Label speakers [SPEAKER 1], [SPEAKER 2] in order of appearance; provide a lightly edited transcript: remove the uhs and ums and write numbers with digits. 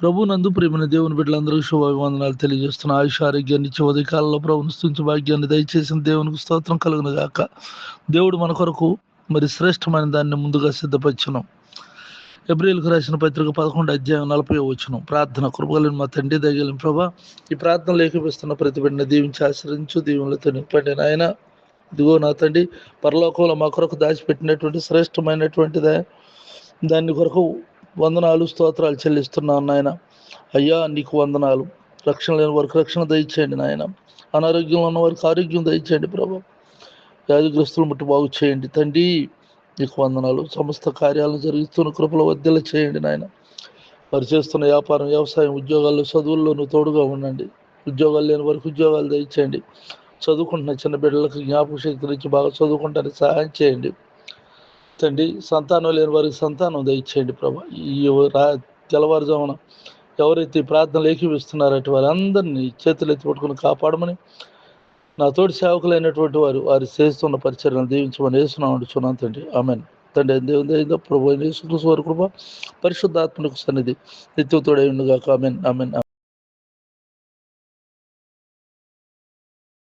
[SPEAKER 1] ప్రభునందు ప్రేమైన దేవుని బిడ్డలందరికీ శుభాభివందనాలు తెలియజేస్తున్న ఆయుష ఆరోగ్యాన్ని ఇచ్చే ఉదయకాలంలో ప్రభుని స్తుతించే భాగ్యాన్ని దయచేసిన దేవునికి స్తోత్రం కలుగును గాక. దేవుడు మన కొరకు మరి శ్రేష్టమైన దాన్ని ముందుగా సిద్ధపరిచున్నాం. ఎబ్రిల్కు రాసిన పత్రిక 11 అధ్యాయం 40 ప్రార్థన. కృపగలిగిన మా తండ్రి, దయగలిగిన ప్రభా, ఈ ప్రార్థనలు ఏకీపిస్తున్న ప్రతి బిడ్డను దీవించి ఆశ్రయించు, దీవులతో నింపండి నాయన. ఇదిగో నా తండ్రి, పరలోకంలో మా కొరకు దాచిపెట్టినటువంటి శ్రేష్టమైనటువంటి దాన్ని కొరకు వందనాలు, స్తోత్రాలు చెల్లిస్తున్నాను నాయన. అయ్యా, నీకు వందనాలు. రక్షణ లేని వారికి రక్షణ దయచేయండి నాయన. అనారోగ్యంలో ఉన్న వారికి ఆరోగ్యం దయచేయండి ప్రభా. వ్యాధిగ్రస్తులు ముట్టి బాగు చేయండి తండ్రి. నీకు వందనాలు. సమస్త కార్యాలను జరిగిస్తున్న కృపలో వర్ధిల్ల చేయండి నాయన. వారు చేస్తున్న వ్యాపారం, వ్యవసాయం, ఉద్యోగాల్లో, చదువుల్లోనూ తోడుగా ఉండండి. ఉద్యోగాలు లేని వారికి ఉద్యోగాలు దయచేయండి. చదువుకుంటున్న చిన్న బిడ్డలకు జ్ఞాపక శక్తిని ఇచ్చి బాగా చదువుకుంటానికి సహాయం చేయండి తండ్రి. సంతానం లేని వారికి సంతానం దయచేయండి ప్రభా. ఈ తెల్లవారుజామున ఎవరైతే ప్రార్థనలు ఏకీవిస్తున్నారో అటు వారందరినీ చేతులు ఎత్తి పట్టుకుని కాపాడమని, నా తోటి సేవకులైనటువంటి వారు చేస్తున్న పరిచర్యను దీవించమని యేసునామమున తండ్రి. ఆమేన్. తండ్రి దేవుని ప్రభు యేసుక్రీస్తు వారి కృప, పరిశుద్ధాత్మకు సన్నిధి నిత్యం తోడై ఉండుగాక. ఆమేన్. ఆమేన్.